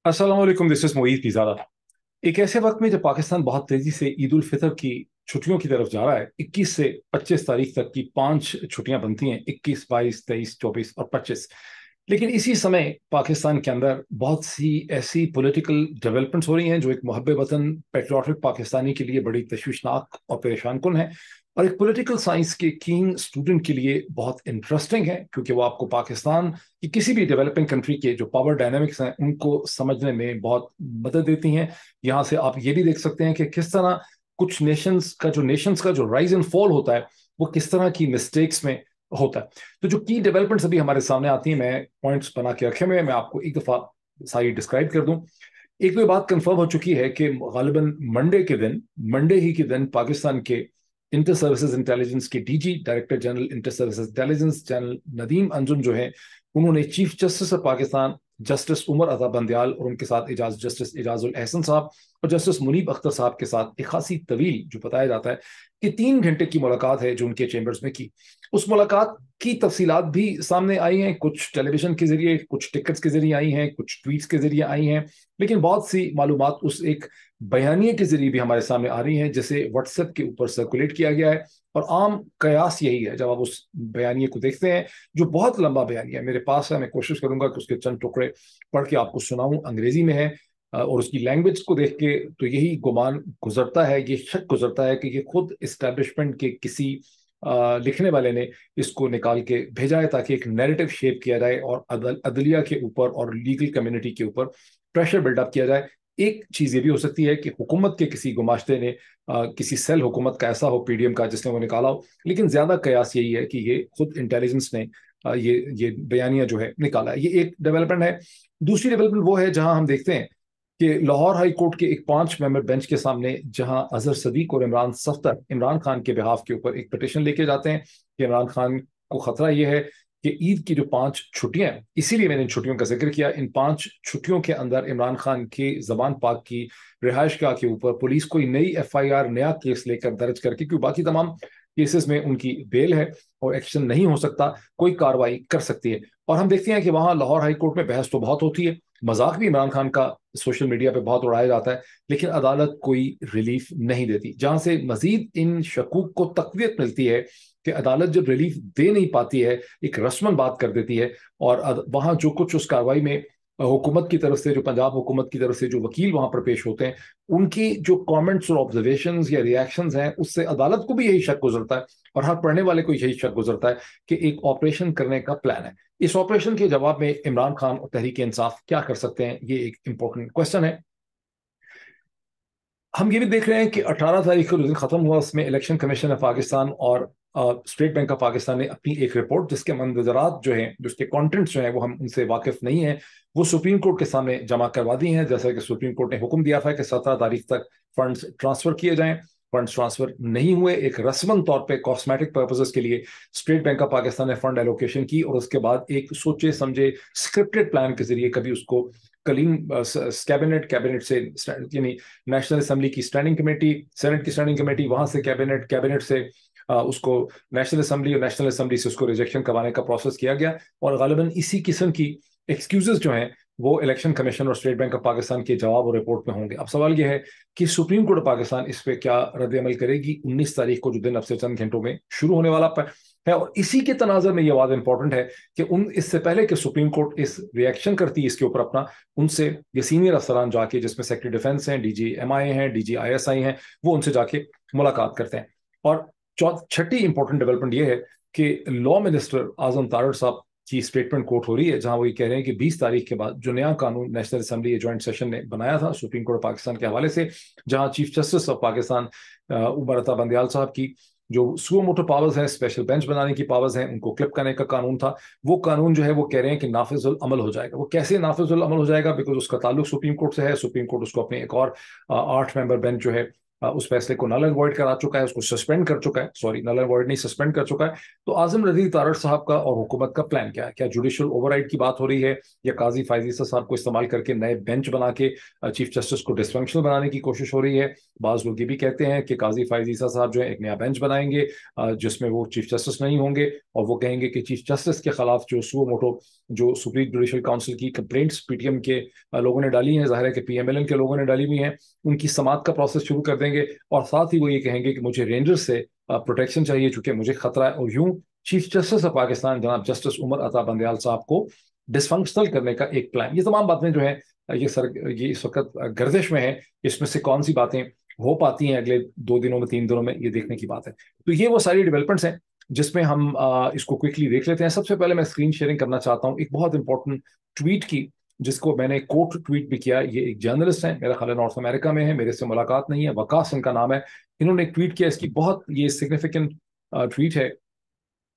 अस्सलाम वालेकुम, this is Moid पिज़ारा। एक ऐसे वक्त में जब पाकिस्तान बहुत तेजी से ईद उल फितर की छुट्टियों की तरफ जा रहा है, 21 से 25 तारीख तक की 5 छुट्टियां बनती हैं, 21, 22, 23, 24 और 25। लेकिन इसी समय पाकिस्तान के अंदर बहुत सी ऐसी पॉलिटिकल डेवलपमेंट्स हो रही हैं जो एक मुहब्ब वतन पेट्रियाटिक पाकिस्तानी के लिए बड़ी तशवीशनाक और परेशान कुन है, और एक पॉलिटिकल साइंस के कीन स्टूडेंट के लिए बहुत इंटरेस्टिंग है, क्योंकि वो आपको पाकिस्तान की किसी भी डेवलपिंग कंट्री के जो पावर डायनामिक्स हैं उनको समझने में बहुत मदद देती हैं। यहाँ से आप ये भी देख सकते हैं कि किस तरह कुछ नेशंस का जो राइज एंड फॉल होता है वो किस तरह की मिस्टेक्स में होता है। तो जो की डेवलपमेंट्स अभी हमारे सामने आती हैं, मैं पॉइंट्स बना के रखे हुए हैं, मैं आपको एक दफा सारी डिस्क्राइब कर दूं। एक तो ये बात कंफर्म हो चुकी है कि गालिबन मंडे ही के दिन पाकिस्तान के इंटर सर्विसेज इंटेलिजेंस के DG, director general inter services intelligence, general Nadeem Anjum जो है, उन्होंने chief justice of Pakistan justice Umar Ata Bandial और उनके साथ जस्टिस एजाजुल एहसन साहब और जस्टिस मुनीब अख्तर साहब के साथ एक खासी तवील, जो बताया जाता है कि 3 घंटे की मुलाकात है जो उनके चैम्बर्स में की। उस मुलाकात की तफसीलात भी सामने आई हैं, कुछ टेलीविजन के जरिए, कुछ टिकट्स के जरिए आई हैं, कुछ ट्वीट्स के जरिए आई हैं, लेकिन बहुत सी मालूमात उस एक बयानिए के जरिए भी हमारे सामने आ रही हैं जिसे व्हाट्सएप के ऊपर सर्कुलेट किया गया है। और आम कयास यही है, जब आप उस बयानिए को देखते हैं जो बहुत लंबा बयानिया है, मेरे पास है, मैं कोशिश करूंगा कि उसके चंद टुकड़े पढ़ के आपको सुनाऊं, अंग्रेजी में है, और उसकी लैंग्वेज को देख के तो यही गुमान गुजरता है, ये शक गुजरता है कि ये खुद इस्टेब्लिशमेंट के किसी लिखने वाले ने इसको निकाल के भेजा है ताकि एक नैरेटिव शेप किया जाए और अदलिया के ऊपर और लीगल कम्युनिटी के ऊपर प्रेशर बिल्डअप किया जाए। एक चीज ये भी हो सकती है कि हुकूमत के किसी गुमाश्ते ने किसी सेल हुकूमत का ऐसा हो, पीडीएम का, जिसने वो निकाला हो, लेकिन ज्यादा कयास यही है कि ये खुद इंटेलिजेंस ने ये बयानिया जो है निकाला है। ये एक डेवलपमेंट है। दूसरी डेवलपमेंट वो है जहां हम देखते हैं कि लाहौर हाई कोर्ट के एक 5 मेंबर बेंच के सामने जहां अजहर सदीक और इमरान सफ्दर इमरान खान के बिहाफ के ऊपर एक पिटिशन लेके जाते हैं कि इमरान खान को खतरा यह है कि ईद की जो 5 छुट्टियां हैं, इसीलिए मैंने इन छुट्टियों का जिक्र किया, इन 5 छुट्टियों के अंदर इमरान खान की जबान पाक की रिहाइश गाह के ऊपर पुलिस कोई नई एफआईआर, नया केस लेकर दर्ज करके, क्योंकि बाकी तमाम केसेस में उनकी बेल है और एक्शन नहीं हो सकता, कोई कार्रवाई कर सकती है। और हम देखते हैं कि वहां लाहौर हाई कोर्ट में बहस तो बहुत होती है, मजाक भी इमरान खान का सोशल मीडिया पे बहुत उड़ाया जाता है, लेकिन अदालत कोई रिलीफ नहीं देती, जहां से मजीद इन शकूक को तकवीत मिलती है कि अदालत जब रिलीफ दे नहीं पाती है, एक रस्मन बात कर देती है। और वहां जो कुछ उस कार्रवाई में हुकूमत की तरफ से, जो पंजाब हुकूमत की तरफ से जो वकील वहां पर पेश होते हैं, उनकी जो कमेंट्स और ऑब्जर्वेशंस या रिएक्शंस हैं, उससे अदालत को भी यही शक गुजरता है और हर पढ़ने वाले को यही शक गुजरता है कि एक ऑपरेशन करने का प्लान है। इस ऑपरेशन के जवाब में इमरान खान और तहरीक इंसाफ क्या कर सकते हैं, ये एक इंपॉर्टेंट क्वेश्चन है। हम ये भी देख रहे हैं कि 18 तारीख को जो दिन खत्म हुआ उसमें इलेक्शन कमीशन ऑफ पाकिस्तान और स्टेट बैंक ऑफ पाकिस्तान ने अपनी एक रिपोर्ट, जिसके मंदजरात जो हैं, जिसके कंटेंट्स जो हैं, वो हम उनसे वाकिफ नहीं हैं, वो सुप्रीम कोर्ट के सामने जमा करवा दी हैं। जैसा कि सुप्रीम कोर्ट ने हुक्म दिया था कि 17 तारीख तक फंड्स ट्रांसफर किए जाएं, फंड्स ट्रांसफर नहीं हुए। एक रस्मन तौर पे कॉस्मेटिक पर्पसेस के लिए स्टेट बैंक ऑफ पाकिस्तान ने फंड एलोकेशन की और उसके बाद एक सोचे समझे स्क्रिप्टेड प्लान के जरिए कभी उसको कलीन कैबिनेट से, यानी नेशनल असेंबली की स्टैंडिंग कमेटी, सेनेट की स्टैंडिंग कमेटी, वहां से कैबिनेट, कैबिनेट से उसको नेशनल असेंबली और नेशनल असेंबली से उसको रिजेक्शन करवाने का प्रोसेस किया गया। और गालिबन इसी किस्म की एक्सक्यूजेस जो हैं वो इलेक्शन कमीशन और स्टेट बैंक ऑफ पाकिस्तान के जवाब और रिपोर्ट में होंगे। अब सवाल यह है कि सुप्रीम कोर्ट ऑफ पाकिस्तान इस पे क्या रद्द अमल करेगी 19 तारीख को, जो दिन अब से चंद घंटों में शुरू होने वाला है। और इसी के तनाजर में यह बात इंपॉर्टेंट है कि इससे पहले कि सुप्रीम कोर्ट इस रिएक्शन करती है इसके ऊपर अपना, उनसे ये सीनियर अफसरान जाके, जिसमें सेक्रेटरी डिफेंस हैं, डीजी एमआई हैं, डीजी आईएसआई हैं, वो उनसे जाके मुलाकात करते हैं। और छठी इंपॉर्टेंट डेवलपमेंट ये है कि लॉ मिनिस्टर आजम तारड़ साहब की स्टेटमेंट कोर्ट हो रही है, जहां वो ये कह रहे हैं कि 20 तारीख के बाद जो नया कानून नेशनल असेंबली जॉइंट सेशन ने बनाया था सुप्रीम कोर्ट ऑफ पाकिस्तान के हवाले से, जहां chief justice of Pakistan Umar Ata Bandial sahab की जो सुओ मोटो पावर्स हैं, स्पेशल बेंच बनाने की पावर्स हैं, उनको क्लिप करने का कानून था, वो कानून जो है वो कह रहे हैं कि नाफिजुल अमल हो जाएगा। वो कैसे नाफिजुल अमल हो जाएगा? बिकॉज उसका ताल्लुक सुप्रीम कोर्ट से है, सुप्रीम कोर्ट उसको अपने एक और 8 मेंबर बेंच जो है उस फैसले को नल एंड वॉइड करा चुका है, उसको सस्पेंड कर चुका है, सॉरी नल एंड वॉइड नहीं, सस्पेंड कर चुका है। तो आजम रज़ी तारड़ साहब का और हुकूमत का प्लान क्या है? क्या जुडिशल ओवरराइड की बात हो रही है, या काजी फायज ईसा साहब को इस्तेमाल करके नए बेंच बना के चीफ जस्टिस को डिसफंक्शनल बनाने की कोशिश हो रही है? बाज़ लोग ये भी कहते हैं कि काजी फायज ईसा साहब जो है एक नया बेंच बनाएंगे जिसमें वो चीफ जस्टिस नहीं होंगे, और वो कहेंगे कि चीफ जस्टिस के खिलाफ जो सुओ मोटो जो सुप्रीम जुडिशल काउंसिल की कंप्लेंट्स पीटीएम के लोगों ने डाली हैं, जाहिर है कि पीएमएलएन के लोगों ने डाली हुई हैं, उनकी समाअत का प्रोसेस शुरू कर देंगे। और साथ ही वो ये कहेंगे कि मुझे रेंजर्स से प्रोटेक्शन चाहिए चूंकि मुझे खतरा है, और यूं चीफ जस्टिस ऑफ पाकिस्तान जनाब जस्टिस उमर अता बंदयाल साहब को डिसफंक्शनल करने का एक प्लान। ये तमाम बातें जो है ये इस वक्त गर्दिश में है। इसमें से कौन सी बातें हो पाती हैं अगले 2 दिनों में, 3 दिनों में, ये देखने की बात है। तो ये वो सारी डेवलपमेंट्स हैं जिसमें हम इसको क्विकली देख लेते हैं। सबसे पहले मैं स्क्रीन शेयरिंग करना चाहता हूँ एक बहुत इंपॉर्टेंट ट्वीट की, जिसको मैंने कोट ट्वीट भी किया। ये एक जर्नलिस्ट है, मेरा ख्याल है नॉर्थ अमेरिका में है, मेरे से मुलाकात नहीं है, वकास इनका नाम है। इन्होंने एक ट्वीट किया, इसकी बहुत ये सिग्निफिकेंट ट्वीट है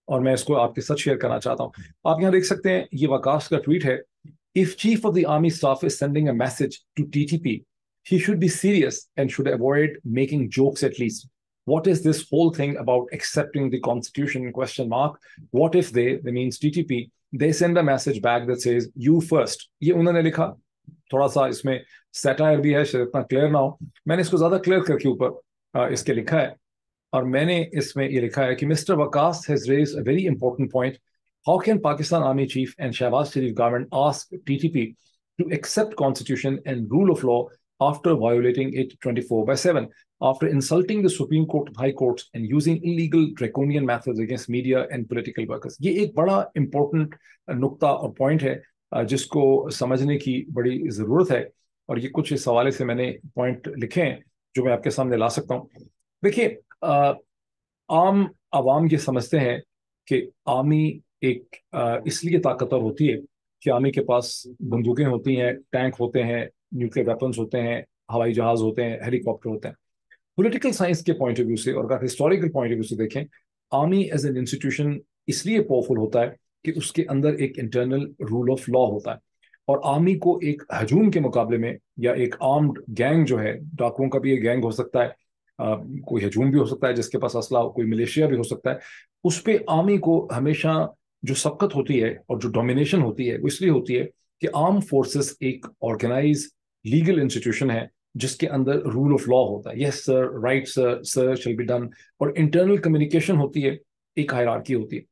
और मैं इसको आपके साथ शेयर करना चाहता हूँ। आप यहाँ देख सकते हैं, ये वकास का ट्वीट है। If chief of the army staff is sending a message to TTP, he should be serious and should avoid making jokes at least. What is this whole thing about accepting the constitution? Question mark. What if they means TTP, they send a message back that says you first? ये उन्होंने लिखा, थोड़ा सा इसमें satire भी है, शायद इतना क्लियर ना हो, मैंने इसको ज्यादा क्लियर करके ऊपर इसके लिखा है। और मैंने इसमें ये लिखा है कि mister Waqas has raised a very important point. How can Pakistan army chief and Shahbaz Sharif government ask TTP to accept constitution and rule of law after violating it 24/7, after insulting the Supreme Court, High Courts, and using illegal draconian methods against media and political workers? ये एक बड़ा important नुक्ता और point है जिसको समझने की बड़ी ज़रूरत है, और ये कुछ इस हवाले से मैंने point लिखे हैं जो मैं आपके सामने ला सकता हूँ। देखिए, आम आवाम ये समझते हैं कि आर्मी एक इसलिए ताकतवर होती है कि आर्मी के पास बंदूकें होती हैं, टैंक होते हैं, न्यूक्लियर वेपन्स होते हैं, हवाई जहाज होते हैं, हेलीकॉप्टर होते हैं। पॉलिटिकल साइंस के पॉइंट ऑफ व्यू से और अगर हिस्टोरिकल पॉइंट ऑफ व्यू से देखें, आर्मी एज एन इंस्टीट्यूशन इसलिए पावरफुल होता है कि उसके अंदर एक इंटरनल रूल ऑफ लॉ होता है। और आर्मी को एक हजूम के मुकाबले में, या एक आर्म्ड गैंग जो है, डाकुओं का भी एक गैंग हो सकता है, कोई हजूम भी हो सकता है जिसके पास असला हो, कोई मिलिशिया भी हो सकता है, उस पर आर्मी को हमेशा जो सबकत होती है और जो डोमिनेशन होती है वो इसलिए होती है कि आर्म फोर्सेस एक ऑर्गेनाइज लीगल इंस्टीट्यूशन है जिसके अंदर रूल ऑफ लॉ होता है। Yes sir, right sir, sir shall be done, और इंटरनल कम्युनिकेशन होती है, एक हायरार्की होती है।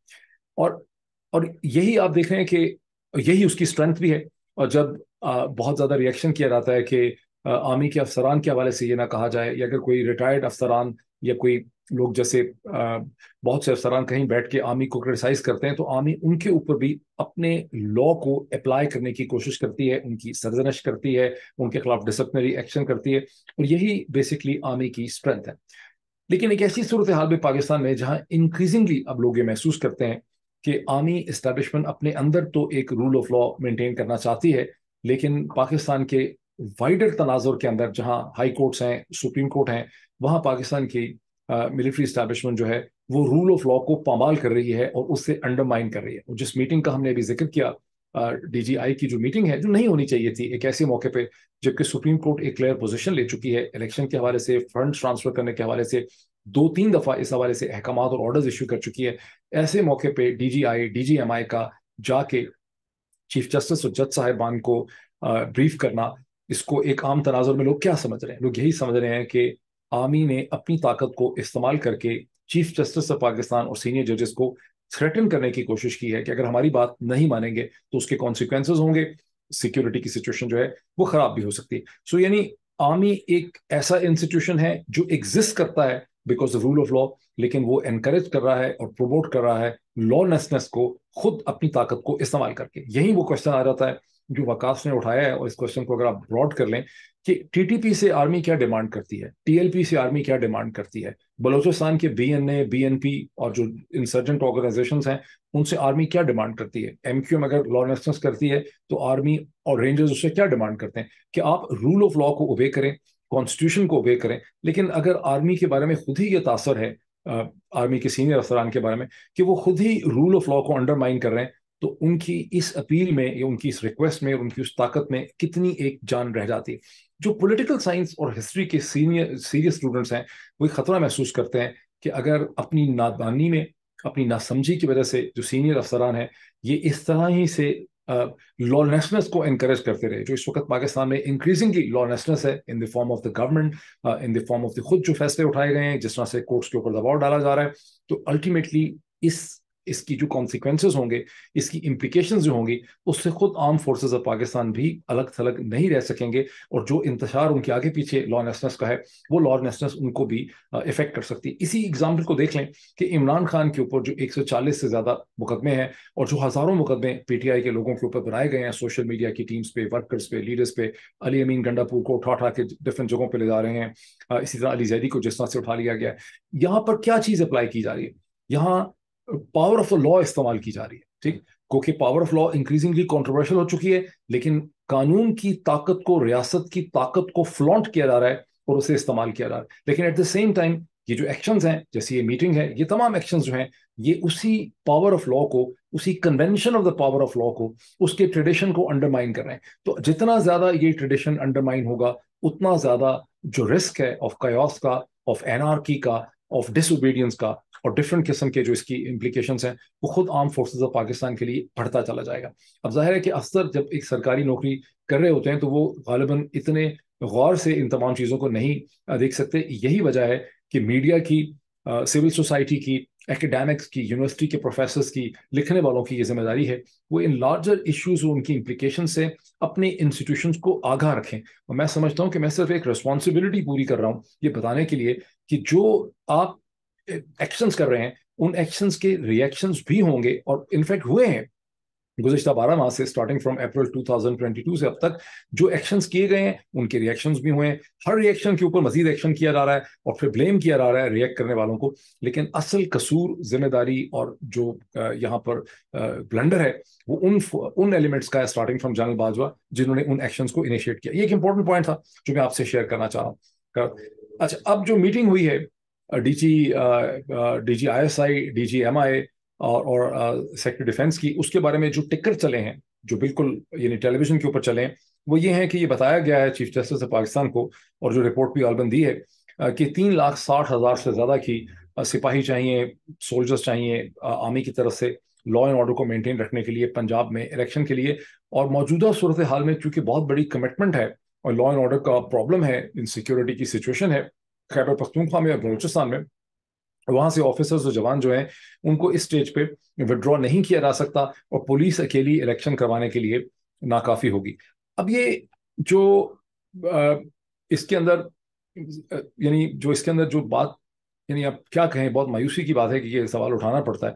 और यही आप देख रहे हैं कि यही उसकी स्ट्रेंथ भी है। और जब बहुत ज़्यादा रिएक्शन किया जाता है कि आर्मी के अफसरान के हवाले से ये ना कहा जाए, या अगर कोई रिटायर्ड अफसरान या कोई लोग जैसे बहुत से अफसरान कहीं बैठ के आर्मी को क्रिटिसाइज करते हैं, तो आर्मी उनके ऊपर भी अपने लॉ को अप्लाई करने की कोशिश करती है, उनकी सरजनश करती है, उनके खिलाफ डिसिप्लिनरी एक्शन करती है, और यही बेसिकली आर्मी की स्ट्रेंथ है। लेकिन एक ऐसी सूरत हाल में पाकिस्तान में जहां इंक्रीजिंगली अब लोग ये महसूस करते हैं कि आर्मी इस्टेब्लिशमेंट अपने अंदर तो एक रूल ऑफ लॉ मेंटेन करना चाहती है, लेकिन पाकिस्तान के वाइडर तनाजुर के अंदर जहां हाई कोर्ट्स हैं, सुप्रीम कोर्ट हैं, वहां पाकिस्तान की मिलिट्री इस्टेब्लिशमेंट जो है वो रूल ऑफ लॉ को पामाल कर रही है और उससे अंडरमाइन कर रही है। और जिस मीटिंग का हमने अभी जिक्र किया, डीजीआई की जो मीटिंग है, जो नहीं होनी चाहिए थी एक ऐसे मौके पे जबकि सुप्रीम कोर्ट एक क्लियर पोजीशन ले चुकी है इलेक्शन के हवाले से, फंड ट्रांसफर करने के हवाले से 2-3 दफा इस हवाले से अहकामात और ऑर्डर्स इशू कर चुकी है, ऐसे मौके पे डीजीआई डीजीएमआई का जाके चीफ जस्टिस और जज साहिबान को ब्रीफ करना, इसको एक आम तनाजुर में लोग क्या समझ रहे हैं? लोग यही समझ रहे हैं कि आर्मी ने अपनी ताकत को इस्तेमाल करके चीफ जस्टिस ऑफ पाकिस्तान और सीनियर जजेस को थ्रेटन करने की कोशिश की है कि अगर हमारी बात नहीं मानेंगे तो उसके कॉन्सिक्वेंसेज होंगे, सिक्योरिटी की सिचुएशन जो है वो खराब भी हो सकती है। सो यानी आर्मी एक ऐसा इंस्टीट्यूशन है जो एग्जिस्ट करता है because of rule of law, लेकिन वो एनकरेज कर रहा है और प्रोमोट कर रहा है लॉलेसनेस को खुद अपनी ताकत को इस्तेमाल करके। यही वो क्वेश्चन आ जाता है जो वकास ने उठाया है, और इस क्वेश्चन को अगर आप ब्रॉड कर लें कि टीटीपी से आर्मी क्या डिमांड करती है, टीएलपी से आर्मी क्या डिमांड करती है, बलूचिस्तान के बीएनए बीएनपी और जो इंसर्जेंट ऑर्गेनाइजेशंस हैं उनसे आर्मी क्या डिमांड करती है, एमक्यूएम अगर लॉलेसनेस करती है तो आर्मी और रेंजर्स उससे क्या डिमांड करते हैं कि आप रूल ऑफ लॉ को ओबे करें, कॉन्स्टिट्यूशन को ओबे करें। लेकिन अगर आर्मी के बारे में खुद ही ये तासर है आर्मी के सीनियर अफसरान के बारे में कि वो खुद ही रूल ऑफ लॉ को अंडरमाइन कर रहे हैं, تو ان کی اس اپیل میں یا ان کی اس ریکویسٹ میں، ان کی اس طاقت میں کتنی ایک جان رہ جاتی. جو پولیٹیکل سائنس اور ہسٹری کے سیریس اسٹوڈنٹس ہیں وہ ایک خطرہ محسوس کرتے ہیں کہ اگر اپنی نادانی میں، اپنی ناسمجھی کی وجہ سے جو سینئر افسران ہیں یہ اس طرح ہی سے لا لیسنس کو انکریج کرتے رہے، جو اس وقت پاکستان میں انکریزنگلی لا لیسنس ہے in the form of the government, in the form of the خود جو فیصلے اٹھائے گئے ہیں، جس طرح سے کورٹس کے اوپر دباؤ ڈالا جا رہا ہے، تو الٹیمیٹلی اس کی جو کانسیکوینسز ہوں گے، اس کی امپلیکیشنز جو ہوں گی، اس سے خود آرم فورسز آف پاکستان بھی الگ تھلگ نہیں رہ سکیں گے، اور جو انتشار ان کے آگے پیچھے لا لیسنس کا ہے وہ لا لیسنس ان کو بھی افیکٹ کر سکتی ہے. اسی ایگزامپل کو دیکھ لیں کہ عمران خان کے اوپر جو 140 سے زیادہ مقدمے ہیں اور جو ہزاروں مقدمے پی ٹی آئی کے لوگوں کے اوپر بنائے گئے ہیں، سوشل میڈیا کی ٹیمز پہ، ورکرز پہ، لیڈرز پہ، علی امین گنڈاپور کو اٹھا کے ڈفرینٹ جگہوں پہ لے جا رہے ہیں، اسی طرح علی زیدی کو جس طرح سے اٹھا لیا گیا ہے. یہاں پر کیا چیز اپلائی کی جا رہی ہے؟ یہاں پاور آف لا استعمال کی جا رہی ہے. ٹھیک، کیونکہ power of law increasingly controversial ہو چکی ہے، لیکن قانون کی طاقت کو، ریاست کی طاقت کو فلانٹ کیا جا رہا ہے اور اسے استعمال کیا جا رہا ہے. لیکن ایٹ دا سیم ٹائم یہ جو ایکشنز ہیں، جیسے یہ میٹنگ ہے، یہ تمام ایکشنز جو ہیں یہ اسی پاور آف لا کو، اسی convention of the power of لا کو، اس کے ٹریڈیشن کو انڈرمائن کر رہے ہیں. تو جتنا زیادہ یہ ٹریڈیشن انڈرمائن ہوگا اتنا زیادہ جو رسک ہے آف کیوس کا، آف اینارکی کا، آف ڈس اوبیڈینس کا، اور ڈفرینٹ قسم کے جو اس کی امپلیکیشنس ہیں وہ خود آرم فورسز آف پاکستان کے لیے بڑھتا چلا جائے گا. اب ظاہر ہے کہ افسر جب ایک سرکاری نوکری کر رہے ہوتے ہیں تو وہ غالباً اتنے غور سے ان تمام چیزوں کو نہیں دیکھ سکتے. یہی وجہ ہے کہ میڈیا کی، سول سوسائٹی کی، ایکڈیمکس کی، یونیورسٹی کے پروفیسرز کی، لکھنے والوں کی یہ ذمہ داری ہے وہ ان لارجر ایشوز اور ان کی امپلیکیشن سے اپنے انسٹیٹیوشنز کو آگاہ رکھیں. اور میں سمجھتا ہوں کہ میں صرف ایک ریسپانسبلٹی پوری کر رہا ہوں یہ بتانے کے لیے کہ جو آپ ایکشنز کر رہے ہیں ان ایکشنز کے ریئیکشنز بھی ہوں گے، اور انفیکٹ ہوئے ہیں گزشتہ 12 ماہ سے، اسٹارٹنگ فرام اپریل 2022 سے اب تک جو ایکشنز کیے گئے ہیں ان کے ریئیکشنز بھی ہوئے ہیں. ہر ریئیکشن کے اوپر مزید ایکشن کیا جا رہا ہے اور پھر بلیم کیا جا رہا ہے ریئیکٹ کرنے والوں کو، لیکن اصل قصور، ذمہ داری اور جو یہاں پر بلنڈر ہے وہ ان ایلیمنٹس کا ہے، اسٹارٹنگ فرام جنرل باجوہ جنہوں نے ان ایکشنز کو انیشیٹ کیا. یہ ایک امپورٹنٹ پوائنٹ تھا جو میں آپ سے شیئر کرنا چاہ رہا ہوں. اچھا، اب جو میٹنگ ہوئی ہے D G I S I, D G M I اور سیکٹری ڈیفینس کی، اس کے بارے میں جو ٹکر چلے ہیں جو بالکل یعنی ٹیلی ویژن کے اوپر چلے ہیں وہ یہ ہیں کہ یہ بتایا گیا ہے چیف جسٹس آف پاکستان کو، اور جو رپورٹ بھی غالباً دی ہے کہ 3,60,000 سے زیادہ کی سپاہی چاہیے، سولجرز چاہیے آرمی کی طرف سے لا اینڈ آرڈر کو مینٹین رکھنے کے لیے پنجاب میں الیکشن کے لیے. اور موجودہ صورتحال میں چونکہ بہت بڑی کمٹمنٹ ہے اور لا اینڈ آرڈر کا پرابلم ہے، انسیکیورٹی کی سچویشن ہے خیبر پختونخوا میں اور بلوچستان میں، وہاں سے آفیسرز اور جوان جو ہیں ان کو اس سٹیج پہ وڈرا نہیں کیا جا سکتا اور پولیس اکیلی الیکشن کروانے کے لیے ناکافی ہوگی. اب یہ جو اس کے اندر یعنی جو اس کے اندر جو بات، یعنی اب کیا کہیں، بہت مایوسی کی بات ہے کہ یہ سوال اٹھانا پڑتا ہے.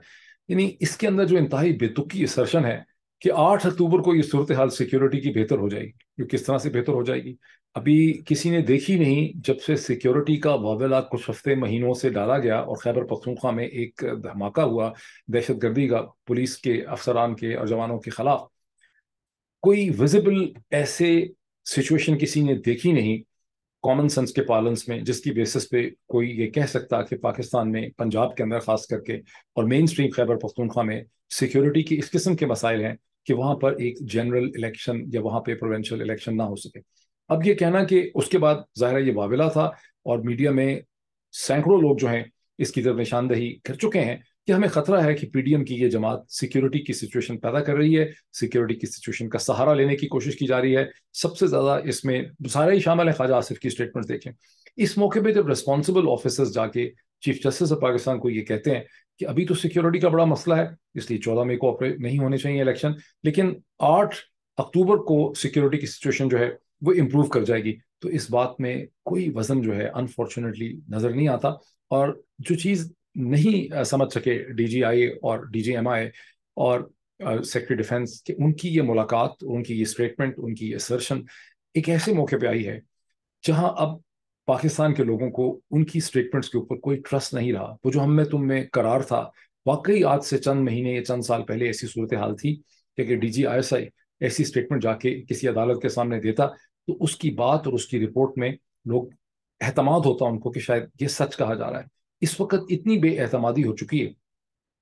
یعنی اس کے اندر جو انتہائی بے تکی اسرشن ہے کہ 8 اکتوبر کو یہ صورتحال سیکیورٹی کی بہتر ہو جائے گی. یہ کس طرح سے بہتر ہو جائے گی؟ ابھی کسی نے دیکھی نہیں جب سے سیکیورٹی کا واویلا کچھ ہفتے مہینوں سے ڈالا گیا اور خیبر پختونخوا میں ایک دھماکہ ہوا دہشت گردی کا پولیس کے افسران کے اور جوانوں کے خلاف. کوئی ویزیبل ایسے سچویشن کسی نے دیکھی نہیں کامن سینس کے پالنس میں جس کی بیسس پہ کوئی یہ کہہ سکتا کہ پاکستان میں، پنجاب کے اندر خاص کر کے اور مین اسٹریم خیبر پختونخوا میں سیکیورٹی کی اس قسم کے مسائل ہیں کہ وہاں پر ایک جنرل الیکشن یا وہاں پہ پروونشل الیکشن نہ ہو سکے. اب یہ کہنا کہ اس کے بعد ظاہر یہ واویلا تھا اور میڈیا میں سینکڑوں لوگ جو ہیں اس کی طرف نشاندہی کر چکے ہیں کہ ہمیں خطرہ ہے کہ پی ڈی ایم کی یہ جماعت سیکیورٹی کی سچویشن پیدا کر رہی ہے، سیکیورٹی کی سچویشن کا سہارا لینے کی کوشش کی جا رہی ہے. سب سے زیادہ اس میں سارے ہی شامل ہے، خواجہ آصف کی اسٹیٹمنٹ دیکھیں. اس موقع پہ جب ریسپانسبل آفیسرز جا کے چیف جسٹس آف پاکستان کو یہ کہتے ہیں کہ ابھی تو سیکیورٹی کا بڑا مسئلہ ہے اس لیے 14 مئی کو آپریٹ نہیں ہونے چاہیے الیکشن، لیکن 8 اکتوبر کو سیکیورٹی کی سچویشن جو ہے وہ امپروو کر جائے گی، تو اس بات میں کوئی وزن جو ہے انفارچونیٹلی نظر نہیں آتا. اور جو چیز نہیں سمجھ سکے ڈی جی آئی اور ڈی جی ایم آئی اور سیکرٹری ڈیفینس کہ ان کی یہ ملاقات، ان کی یہ اسٹیٹمنٹ، ان کی یہ اسرشن ایک ایسے موقع پہ آئی ہے جہاں اب پاکستان کے لوگوں کو ان کی اسٹیٹمنٹس کے اوپر کوئی ٹرسٹ نہیں رہا. وہ جو ہم میں تم میں قرار تھا، واقعی آج سے چند مہینے یا چند سال پہلے ایسی صورتحال تھی کہ ڈی جی آئی ایس آئی ایسی اسٹیٹمنٹ جا کے کسی عدالت کے سامنے دیتا تو اس کی بات اور اس کی رپورٹ میں لوگ اعتماد ہوتا ان کو کہ شاید یہ سچ کہا جا رہا ہے. اس وقت اتنی بے اعتمادی ہو چکی ہے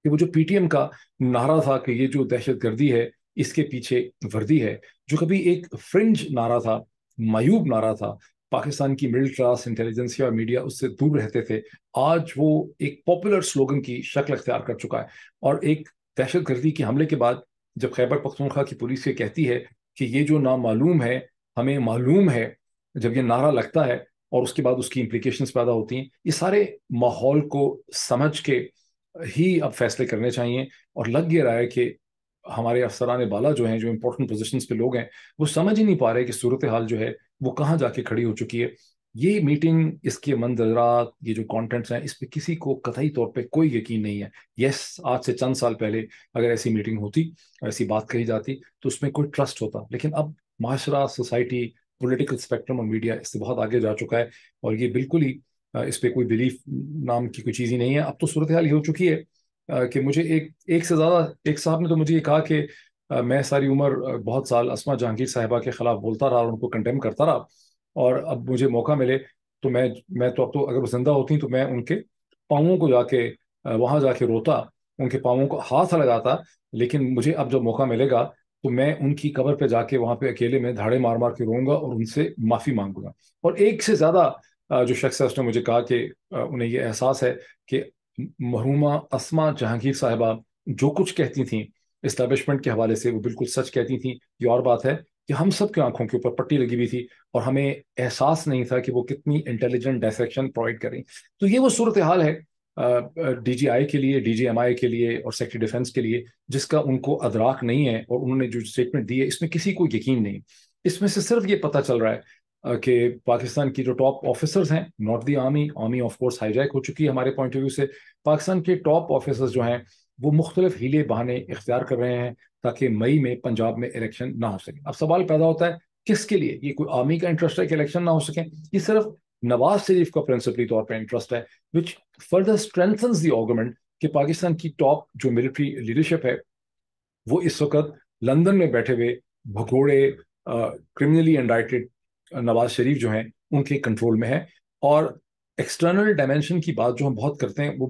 کہ وہ جو پی ٹی ایم کا نعرہ تھا کہ یہ جو دہشت گردی ہے اس کے پیچھے وردی ہے، جو کبھی ایک فرنج نعرہ تھا، معیوب نعرہ تھا، پاکستان کی مڈل کلاس انٹیلیجنسیا اور میڈیا اس سے دور رہتے تھے، آج وہ ایک پاپولر سلوگن کی شکل اختیار کر چکا ہے۔ اور ایک دہشت گردی کے حملے کے بعد جب خیبر پختونخوا کی پولیس یہ کہتی ہے کہ یہ جو نامعلوم ہے ہمیں معلوم ہے، جب یہ نعرہ لگتا ہے اور اس کے بعد اس کی امپلیکیشنز پیدا ہوتی ہیں، یہ سارے ماحول کو سمجھ کے ہی اب فیصلے کرنے چاہیے۔ اور لگ یہ رہا ہے کہ ہمارے افسران بالا جو ہیں، جو امپورٹنٹ پوزیشنز پہ لوگ ہیں، وہ سمجھ ہی نہیں پا رہے کہ صورتحال جو ہے وہ کہاں جا کے کھڑی ہو چکی ہے۔ یہ میٹنگ، اس کے منظرات، یہ جو کانٹینٹس ہیں، اس پہ کسی کو قطعی طور پہ کوئی یقین نہیں ہے۔ یس، آج سے چند سال پہلے اگر ایسی میٹنگ ہوتی، ایسی بات کہی جاتی تو اس میں کوئی ٹرسٹ ہوتا، لیکن اب معاشرہ، سوسائٹی، پولیٹیکل اسپیکٹرم اور میڈیا اس سے بہت آگے جا چکا ہے، اور یہ بالکل ہی اس پہ کوئی بلیف نام کی کوئی چیز ہی نہیں ہے۔ اب تو صورتحال یہ ہو چکی ہے کہ مجھے ایک سے زیادہ ایک صاحب نے تو مجھے یہ کہا کہ میں ساری عمر بہت سال اسما جہانگیر صاحبہ کے خلاف بولتا رہا اور ان کو کنڈیم کرتا رہا، اور اب مجھے موقع ملے تو میں تو اب تو اگر وہ زندہ ہوتی تو میں ان کے پاؤں کو جا کے وہاں جا کے روتا، ان کے پاؤں کو ہاتھ لگاتا، لیکن مجھے اب جب موقع ملے گا تو میں ان کی قبر پہ جا کے وہاں پہ اکیلے میں دھاڑے مار مار کے روں گا اور ان سے معافی مانگوں گا۔ اور ایک سے زیادہ جو شخص ہے اس نے مجھے کہا کہ انہیں یہ احساس ہے کہ مرحومہ اسما جہانگیر صاحبہ جو کچھ کہتی تھیں اسٹیبلشمنٹ کے حوالے سے وہ بالکل سچ کہتی تھیں۔ یہ اور بات ہے کہ ہم سب کی آنکھوں کے اوپر پٹی لگی ہوئی تھی اور ہمیں احساس نہیں تھا کہ وہ کتنی انٹیلیجنٹ ڈائسیکشن پرووائڈ کریں۔ تو یہ وہ صورتحال ہے ڈی جی آئی کے لیے، ڈی جی ایم آئی کے لیے اور سیکٹری ڈیفنس کے لیے، جس کا ان کو ادراک نہیں ہے، اور انہوں نے جو اسٹیٹمنٹ دی ہے اس میں کسی کو یقین نہیں۔ اس میں سے صرف یہ پتہ چل رہا ہے کہ پاکستان کی جو ٹاپ آفیسرز ہیں، not the army of course hijack ہو چکی ہے ہمارے پوائنٹ آف ویو سے، پاکستان کے ٹاپ آفیسرز جو ہیں وہ مختلف ہیلے بہانے اختیار کر رہے ہیں تاکہ مئی میں پنجاب میں الیکشن نہ ہو سکے۔ اب سوال پیدا ہوتا ہے کس کے لیے؟ یہ کوئی آرمی کا انٹرسٹ ہے کہ الیکشن نہ ہو سکے؟ یہ صرف نواز شریف کا پرنسپلی طور پہ انٹرسٹ ہے، وچ فردر اسٹرینتھنز دی آرگومنٹ کہ پاکستان کی ٹاپ جو ملٹری لیڈرشپ ہے وہ اس وقت لندن میں بیٹھے ہوئے بھگوڑے کرمنلی انڈائٹڈ نواز شریف جو ہیں ان کے کنٹرول میں ہے۔ اور ایکسٹرنل ڈائمینشن کی بات جو ہم بہت کرتے ہیں، وہ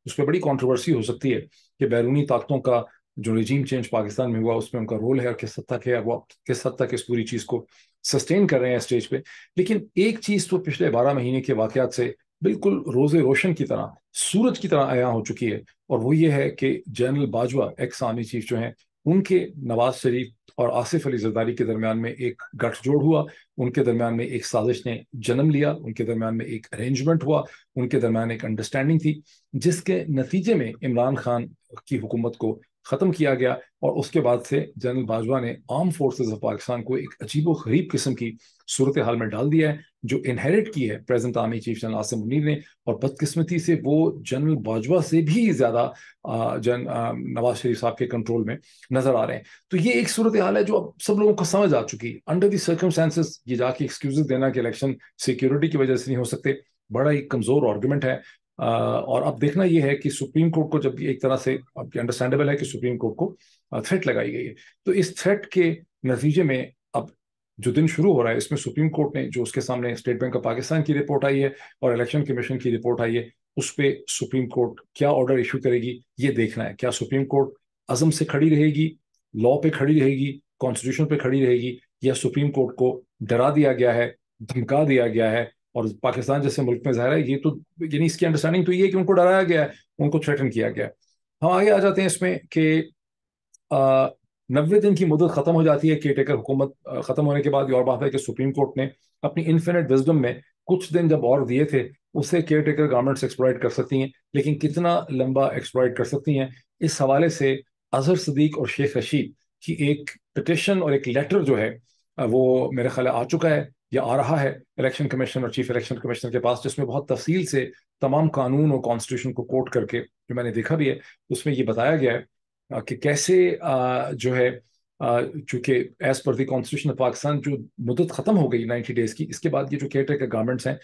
اس پہ بڑی کنٹروورسی ہو سکتی ہے کہ بیرونی طاقتوں کا جو رجیم چینج پاکستان میں ہوا اس میں ان کا رول ہے، اور کس حد تک ہے، وہ کس حد تک اس پوری چیز کو سسٹین کر رہے ہیں اسٹیج پہ۔ لیکن ایک چیز تو پچھلے 12 مہینے کے واقعات سے بالکل روز روشن کی طرح، سورج کی طرح عیاں ہو چکی ہے، اور وہ یہ ہے کہ general Bajwa x army chief جو ہیں، ان کے نواز شریف اور آصف علی زرداری کے درمیان میں ایک گٹھ جوڑ ہوا، ان کے درمیان میں ایک سازش نے جنم لیا، ان کے درمیان میں ایک ارینجمنٹ ہوا، ان کے درمیان ایک انڈرسٹینڈنگ تھی، جس کے نتیجے میں عمران خان کی حکومت کو ختم کیا گیا، اور اس کے بعد سے جنرل باجوہ نے آرم فورسز آف پاکستان کو ایک عجیب و غریب قسم کی صورتحال میں ڈال دیا ہے، جو انہیریٹ کی ہے present army chief general Asim Munir نے، اور بدقسمتی سے وہ جنرل باجوہ سے بھی زیادہ نواز شریف صاحب کے کنٹرول میں نظر آ رہے ہیں۔ تو یہ ایک صورتحال ہے جو اب سب لوگوں کو سمجھ آ چکی ہے۔ انڈر دی سرکمسٹانسز یہ جا کے ایکسکیوزز دینا کہ الیکشن سیکیورٹی کی وجہ سے نہیں ہو سکتے، بڑا ایک کمزور آرگومنٹ ہے۔ اور اب دیکھنا یہ ہے کہ سپریم کورٹ کو جب ایک طرح سے اب انڈرسٹینڈیبل ہے کہ سپریم کورٹ کو تھریٹ لگائی گئی ہے، تو اس تھریٹ کے نتیجے میں اب جو دن شروع ہو رہا ہے اس میں سپریم کورٹ نے جو اس کے سامنے اسٹیٹ بینک آف پاکستان کی رپورٹ آئی ہے اور الیکشن کمیشن کی رپورٹ آئی ہے، اس پہ سپریم کورٹ کیا آرڈر ایشو کرے گی یہ دیکھنا ہے۔ کیا سپریم کورٹ عزم سے کھڑی رہے گی، لا پہ کھڑی رہے گی، کانسٹیٹیوشن پہ کھڑی رہے گی، یا سپریم کورٹ کو ڈرا دیا گیا ہے، دھمکا دیا گیا ہے؟ اور پاکستان جیسے ملک میں ظاہر ہے یہ تو یعنی اس کی انڈرسٹینڈنگ تو یہ ہے کہ ان کو ڈرایا گیا ہے، ان کو تھریٹن کیا گیا ہے۔ ہم آگے آ جاتے ہیں اس میں کہ 90 دن کی مدت ختم ہو جاتی ہے کیئر ٹیکر حکومت ختم ہونے کے بعد۔ یہ اور بات ہے کہ سپریم کورٹ نے اپنی انفینٹ وزڈم میں کچھ دن جب اور دیے تھے، اسے کیئر ٹیکر گورنمنٹس ایکسپلائٹ کر سکتی ہیں، لیکن کتنا لمبا ایکسپلائٹ کر سکتی ہیں، اس حوالے سے اظہر صدیق اور شیخ رشید کی ایک پٹیشن اور ایک لیٹر جو ہے وہ میرے خیال آ چکا ہے یا آ رہا ہے الیکشن کمیشن اور چیف الیکشن کمیشنر کے پاس، جس میں بہت تفصیل سے تمام قانون اور کانسٹیٹیوشن کو کوٹ کر کے، جو میں نے دیکھا بھی ہے، اس میں یہ بتایا گیا ہے کہ کیسے جو ہے چونکہ as per the constitution of Pakistan جو مدت ختم ہو گئی 90 ڈیز کی، اس کے بعد یہ جو کیئر ٹیکر گورنمنٹس ہیں،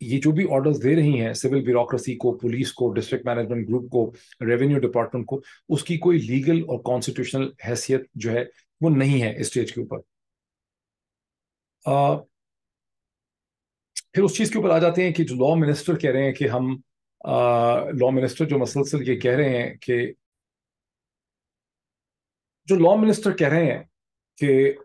یہ جو بھی آرڈرز دے رہی ہیں سول بیوروکریسی کو، پولیس کو، ڈسٹرکٹ مینجمنٹ گروپ کو، ریونیو ڈپارٹمنٹ کو، اس کی کوئی لیگل اور کانسٹیٹیوشنل حیثیت جو ہے وہ نہیں ہے اس اسٹیج کے اوپر۔ پھر اس چیز کے اوپر آ جاتے ہیں کہ جو لا منسٹر کہہ رہے ہیں کہ ہم लॉ मिनिस्टर जो मसलसल ये कह रहे हैं कि जो लॉ मिनिस्टर कह रहे हैं कि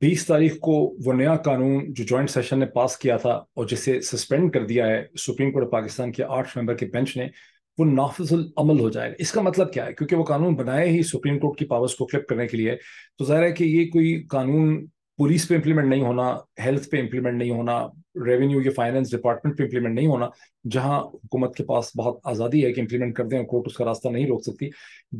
20 तारीख को वो नया कानून जो जॉइंट सेशन ने पास किया था और जिसे सस्पेंड कर दिया है सुप्रीम कोर्ट पाकिस्तान के 8 मेंबर के बेंच ने, वो नाफिजुल अमल हो जाएगा। इसका मतलब क्या है? क्योंकि वो कानून बनाए ही सुप्रीम कोर्ट की पावर्स को क्लिप करने के लिए, तो जाहिर है कि ये कोई कानून पुलिस पे इम्प्लीमेंट नहीं होना, हेल्थ पे इम्प्लीमेंट नहीं होना, रेवेन्यू या फाइनेंस डिपार्टमेंट पे इम्प्लीमेंट नहीं होना, जहां हुकूमत के पास बहुत आज़ादी है कि इम्प्लीमेंट कर दें और कोर्ट उसका रास्ता नहीं रोक सकती।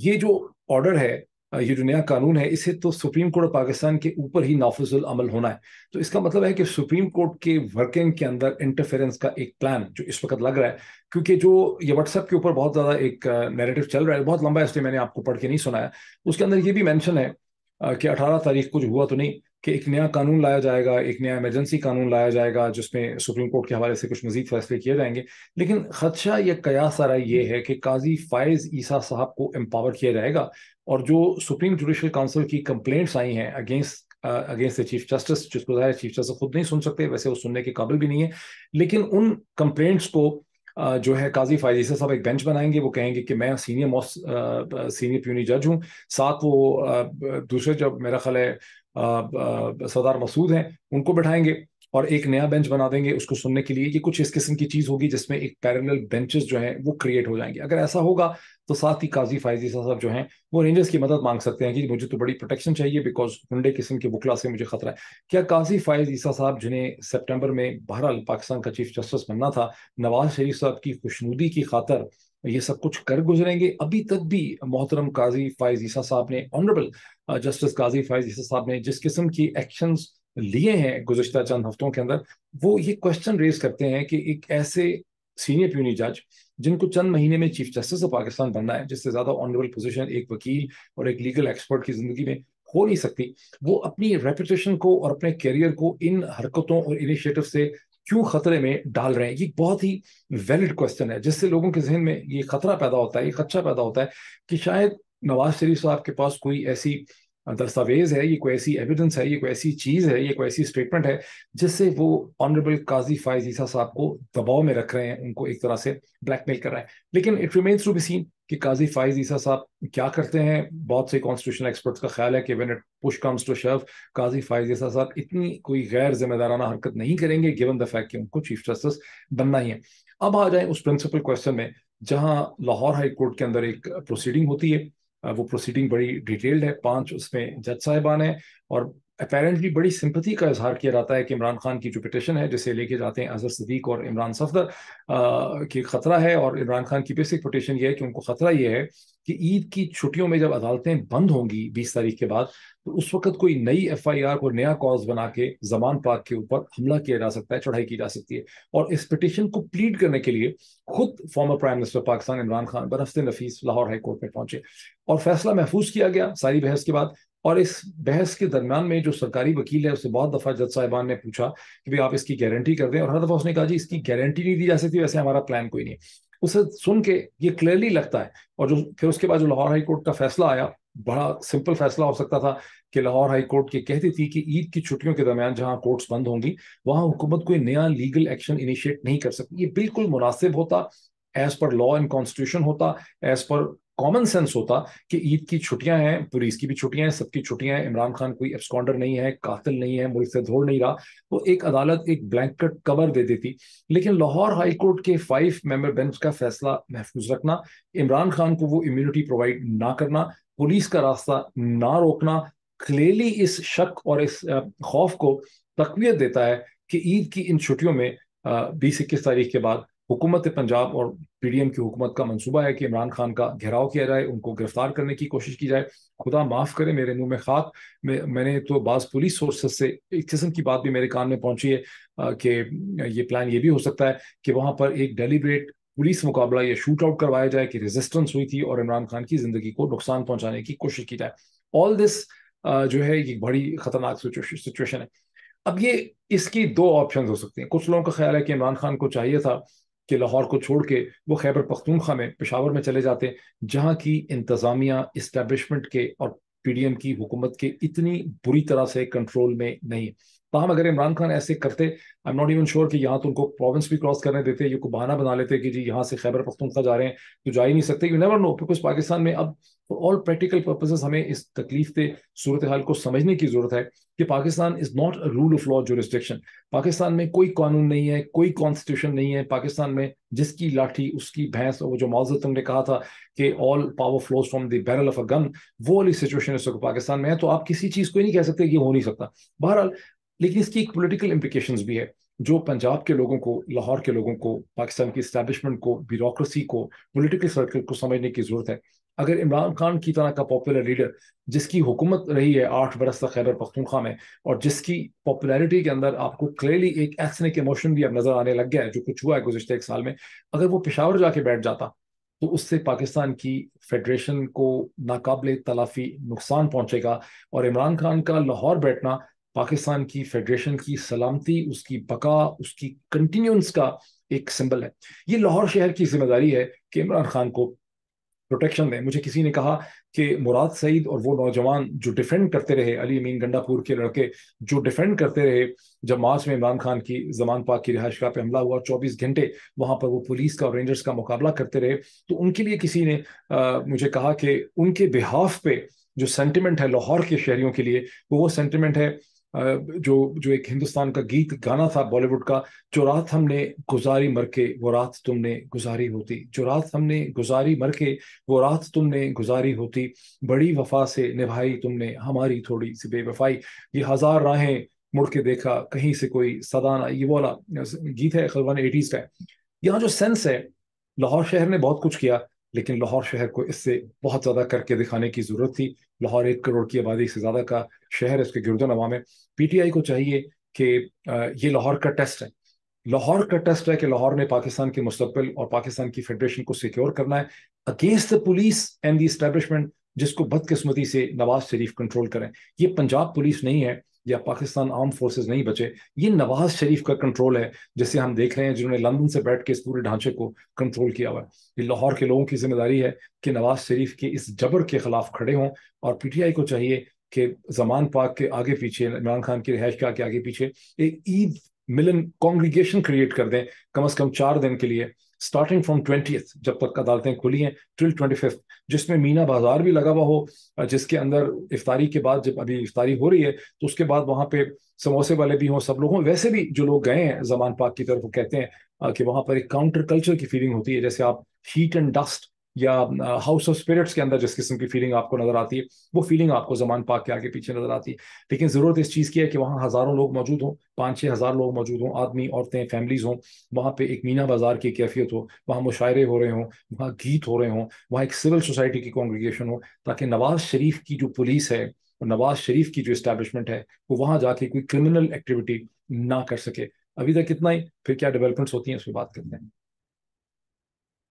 ये जो ऑर्डर है, ये जो नया कानून है, इसे तो सुप्रीम कोर्ट पाकिस्तान के ऊपर ही नाफिजुल अमल होना है। तो इसका मतलब है कि सुप्रीम कोर्ट के वर्किंग के अंदर इंटरफेरेंस का एक प्लान जो इस वक्त लग रहा है, क्योंकि जो ये व्हाट्सएप के ऊपर बहुत ज़्यादा एक नैरेटिव चल रहा है, बहुत लंबा है इसलिए मैंने आपको पढ़ के नहीं सुनाया। उसके अंदर ये भी मेंशन है कि 18 तारीख को जो हुआ तो नहीं, कि एक नया कानून लाया जाएगा, एक नया इमरजेंसी कानून लाया जाएगा जिसमें सुप्रीम कोर्ट के हवाले से कुछ मजीद फैसले किए जाएंगे। लेकिन खदशा या कयास आ रहा ये है कि काजी फायज ईसा साहब को एम्पावर किया जाएगा, और जो सुप्रीम जुडिशल काउंसिल की कंप्लेंट्स आई हैं अगेंस्ट द चीफ जस्टिस, जिसको ज़ाहिर चीफ जस्टिस खुद नहीं सुन सकते, वैसे वो सुनने के काबिल भी नहीं है, लेकिन उन कंप्लेंट्स को जो है काजी फायज ईसा साहब एक बेंच बनाएंगे। वो कहेंगे कि मैं सीनियर प्यूनी जज हूँ, साथ वो दूसरे जो मेरा ख्याल है सरदार मसूद हैं उनको बिठाएंगे और एक नया बेंच बना देंगे उसको सुनने के लिए। ये कुछ इस किस्म की चीज होगी जिसमें एक पैरेलल बेंचेस जो हैं वो क्रिएट हो जाएंगे। अगर ऐसा होगा तो साथ ही काजी फायजी साहब जो हैं वो रेंजर्स की मदद मांग सकते हैं कि मुझे तो बड़ी प्रोटेक्शन चाहिए बिकॉज गुंडे किस्म के बुकला से मुझे खतरा है। क्या काजी फायज ईसा साहब, जिन्हें सितंबर में बहरहाल पाकिस्तान का चीफ जस्टिस बनना था, नवाज शरीफ साहब की खुशनुदी की खातर ये सब कुछ कर गुजरेंगे? अभी तक भी मोहतरम काजी फायज ईसा साहब ने, ऑनरेबल जस्टिस काजी फायज ईसा साहब ने जिस किस्म की एक्शंस लिए हैं गुज़श्ता चंद हफ्तों के अंदर, वो ये क्वेश्चन रेज करते हैं कि एक ऐसे सीनियर प्यूनी जज जिनको चंद महीने में चीफ जस्टिस ऑफ पाकिस्तान बनना है, जिससे ज्यादा ऑनरेबल पोजीशन एक वकील और एक लीगल एक्सपर्ट की जिंदगी में हो नहीं सकती, वो अपनी रेपुटेशन को और अपने करियर को इन हरकतों और इनिशिएटिव से क्यों खतरे में डाल रहे हैं? ये बहुत ही वैलिड क्वेश्चन है, जिससे लोगों के जहन में ये खतरा पैदा होता है, ये खदशा पैदा होता है कि शायद नवाज शरीफ साहब के पास कोई ऐसी दस्तावेज है, ये कोई ऐसी एविडेंस है, ये कोई ऐसी चीज है, ये कोई ऐसी स्टेटमेंट है जिससे वो ऑनरेबल काजी फायज ईसा साहब को दबाव में रख रहे हैं, उनको एक तरह से ब्लैकमेल कर रहे हैं। लेकिन it remains to be seen कि काजी फायज ईसा साहब क्या करते हैं। बहुत से कॉन्स्टिट्यूशनल एक्सपर्ट्स का ख्याल है कि when it push comes to shove, Qazi फायज ईसा साहब इतनी कोई गैर जिम्मेदाराना हरकत नहीं करेंगे गिवन द फैक्ट कि उनको चीफ जस्टिस बनना ही है। अब आ जाए उस प्रिंसिपल क्वेश्चन में, जहां लाहौर हाई कोर्ट के अंदर एक प्रोसीडिंग होती है। वो प्रोसीडिंग बड़ी डिटेल्ड है, 5 उसमें जज साहिबान हैं, और अपेरेंटली बड़ी सिंपथी का इजहार किया जाता है कि इमरान खान की जो पिटिशन है जिसे लेके जाते हैं अजहर सदीक और इमरान सफदर, कि खतरा है। और इमरान खान की बेसिक पिटिशन ये है कि उनको खतरा ये है कि ईद की छुट्टियों में जब अदालतें बंद होंगी 20 तारीख के बाद, तो उस वक्त कोई नई FIR को नया कॉज बना के जमान पाक के ऊपर हमला किया जा सकता है, चढ़ाई की जा सकती है। और इस पिटिशन को प्लीड करने के लिए खुद former prime minister Pakistan Imran Khan बरफ्ते नफीस लाहौर हाई कोर्ट में पहुंचे, और फैसला महफूज किया गया सारी बहस के बाद। और इस बहस के दरमियान में जो सरकारी वकील है उससे बहुत दफा जज साहिबान ने पूछा कि भाई आप इसकी गारंटी कर दें, और हर दफा उसने कहा जी इसकी गारंटी नहीं दी जा सकती, वैसे हमारा प्लान कोई नहीं। उसे सुन के ये क्लियरली लगता है। और जो फिर उसके बाद जो लाहौर हाई कोर्ट का फैसला आया, बड़ा सिंपल फैसला हो सकता था कि लाहौर हाई कोर्ट ये कहती थी कि ईद की छुट्टियों के दरमियान जहां कोर्ट्स बंद होंगी वहां हुकूमत कोई नया लीगल एक्शन इनिशिएट नहीं कर सकती। ये बिल्कुल मुनासिब होता, as per law and constitution होता, एज पर कॉमन सेंस होता कि ईद की छुट्टियां हैं, पुलिस की भी छुट्टियां हैं, सबकी छुट्टियां हैं, इमरान खान कोई एब्सकॉन्डर नहीं है, कातिल नहीं है, मुल्क से दौड़ नहीं रहा, तो एक अदालत एक ब्लैंकेट कवर दे देती। लेकिन लाहौर हाई कोर्ट के 5 मेंबर बेंच का फैसला महफूज रखना, इमरान खान को वो इम्यूनिटी प्रोवाइड ना करना, पुलिस का रास्ता ना रोकना, क्लियरली इस शक और इस खौफ को तकवीत देता है कि ईद की इन छुट्टियों में 20-21 तारीख के बाद हुकूमत पंजाब और PDM की हुकूमत का मंसूबा है कि इमरान खान का घेराव किया जाए, उनको गिरफ्तार करने की कोशिश की जाए। खुदा माफ़ करे, मेरे मुंह में खाक, मैंने तो बाज़ पुलिस सोर्सेज से एक किस्म की बात भी मेरे कान में पहुंची है कि ये प्लान ये भी हो सकता है कि वहां पर एक डेलिब्रेट पुलिस मुकाबला या शूट आउट करवाया जाए कि रेजिस्टेंस हुई थी और इमरान खान की जिंदगी को नुकसान पहुंचाने की कोशिश की जाए। ऑल दिस जो है ये बड़ी खतरनाक सिचुएशन है। अब ये इसकी 2 ऑप्शन हो सकती हैं। कुछ लोगों का ख्याल है कि इमरान खान को चाहिए था कि लाहौर को छोड़ के वो खैबर पख्तूनख्वा में, पेशावर में चले जाते, जहां की इंतजामिया इस्टेब्लिशमेंट के और PDM की हुकूमत के इतनी बुरी तरह से कंट्रोल में नहीं। ताहम अगर इमरान खान ऐसे करते, I am not even sure कि यहाँ तो उनको प्रोविंस भी क्रॉस करने देते, ये को बहाना बना लेते कि जी यहाँ से खैबर पख्तूनख्वा जा रहे हैं तो जा ही नहीं सकते। You never know, because Pakistan में अब फॉर ऑल प्रैक्टिकल पर्पसेस हमें इस तकलीफ से सूरत हाल को समझने की जरूरत है कि Pakistan is not a rule of law jurisdiction. Pakistan में कोई कानून नहीं है, कोई कॉन्स्टिट्यूशन नहीं है। पाकिस्तान में जिसकी लाठी उसकी भैंस, और वो जो मौजूद तुमने कहा था कि all power flows from the barrel of a gun, वो वाली सिचुएशन इस वक्त पाकिस्तान में है। तो आप किसी चीज को ही नहीं कह सकते कि हो नहीं सकता। बहरहाल, लेकिन इसकी एक पॉलिटिकल इम्प्लीकेशंस भी है जो पंजाब के लोगों को, लाहौर के लोगों को, पाकिस्तान की इस्टेब्लिशमेंट को, ब्यूरोक्रेसी को, पॉलिटिकल सर्कल को समझने की जरूरत है। अगर इमरान खान की तरह का पॉपुलर लीडर, जिसकी हुकूमत रही है 8 बरस तक खैबर पख्तूनख्वा में, और जिसकी पॉपुलैरिटी के अंदर आपको क्लियरली एक एथनिक इमोशन भी अब नजर आने लग गया है, जो कुछ हुआ है गुज़िश्ता 1 साल में, अगर वो पेशावर जाके बैठ जाता तो उससे पाकिस्तान की फेडरेशन को नाकाबिले तलाफी नुकसान पहुंचेगा। और इमरान खान का लाहौर बैठना पाकिस्तान की फेडरेशन की सलामती, उसकी बका, उसकी कंटिन्यूंस का एक सिंबल है। ये लाहौर शहर की जिम्मेदारी है कि इमरान खान को प्रोटेक्शन दें। मुझे किसी ने कहा कि मुराद सईद और वो नौजवान जो डिफेंड करते रहे, अली अमीन गंडापुर के लड़के जो डिफेंड करते रहे, जब मार्च में इमरान खान की जमान पाक की रिहाइशगाह पे हमला हुआ, 24 घंटे वहां पर वो पुलिस का और रेंजर्स का मुकाबला करते रहे, तो उनके लिए किसी ने मुझे कहा कि उनके बिहाफ पे जो सेंटिमेंट है लाहौर के शहरियों के लिए, वो सेंटिमेंट है जो जो एक हिंदुस्तान का गीत गाना था बॉलीवुड का, जो रात हमने गुजारी मर के वो रात तुमने गुजारी होती, जो रात हमने गुजारी मर के वो रात तुमने गुजारी होती, बड़ी वफा से निभाई तुमने हमारी थोड़ी सी बेवफाई, ये हजार राहें मुड़ के देखा कहीं से कोई सदा ना, ये वाला गीत है खलवन 80s का है। यहाँ जो सेंस है, लाहौर शहर ने बहुत कुछ किया, लेकिन लाहौर शहर को इससे बहुत ज्यादा करके दिखाने की जरूरत थी। लाहौर 1 करोड़ की आबादी से ज्यादा का शहर है, इसके गिरदोनवा में PTI को चाहिए कि ये लाहौर का टेस्ट है। लाहौर का टेस्ट है कि लाहौर ने पाकिस्तान के मुस्तकबिल और पाकिस्तान की फेडरेशन को सिक्योर करना है against the police and the establishment, जिसको बदकिस्मती से नवाज शरीफ कंट्रोल करें। ये पंजाब पुलिस नहीं है या पाकिस्तान आर्म फोर्सेस नहीं बचे, ये नवाज शरीफ का कंट्रोल है, जिसे हम देख रहे हैं, जिन्होंने लंदन से बैठ के इस पूरे ढांचे को कंट्रोल किया हुआ है। ये लाहौर के लोगों की जिम्मेदारी है कि नवाज शरीफ के इस जबर के खिलाफ खड़े हों, और PTI को चाहिए कि जमान पाक के आगे पीछे, इमरान खान की रिहाइशगाह के आगे पीछे एक ईद मिलन कॉन्ग्रीगेशन क्रिएट कर दें, कम से कम 4 दिन के लिए, स्टार्टिंग फ्रॉम 20th, जब तक अदालतें खुली हैं, टिल 25th, जिसमें मीना बाजार भी लगा हुआ हो, जिसके अंदर इफ्तारी के बाद, जब अभी इफ्तारी हो रही है तो उसके बाद वहां पे समोसे वाले भी हों, सब लोग हों। वैसे भी जो लोग गए हैं जमान पाक की तरफ, वो कहते हैं कि वहां पर एक काउंटर कल्चर की फीलिंग होती है, जैसे आप हीट एंड डस्ट या हाउस ऑफ स्पिरिट्स के अंदर जिस किस्म की फीलिंग आपको नजर आती है, वो फीलिंग आपको जमान पाक के आगे पीछे नजर आती है। लेकिन जरूरत इस चीज की है कि वहाँ हजारों लोग मौजूद हों, 5-6 हज़ार लोग मौजूद हों, आदमी औरतें फैमिलीज हों, वहाँ पे एक मीना बाजार की कैफियत हो, वहाँ मुशायरे हो रहे हों, वहाँ गीत हो रहे हों, वहाँ एक सिविल सोसाइटी की कॉन्ग्रीगेशन हो, ताकि नवाज शरीफ की जो पुलिस है और नवाज शरीफ की जो इस्टेब्लिशमेंट है, वो वहाँ जाके कोई क्रिमिनल एक्टिविटी ना कर सके। अभी तक इतना ही, फिर क्या डेवलपमेंट्स होती हैं उस पर बात करते हैं।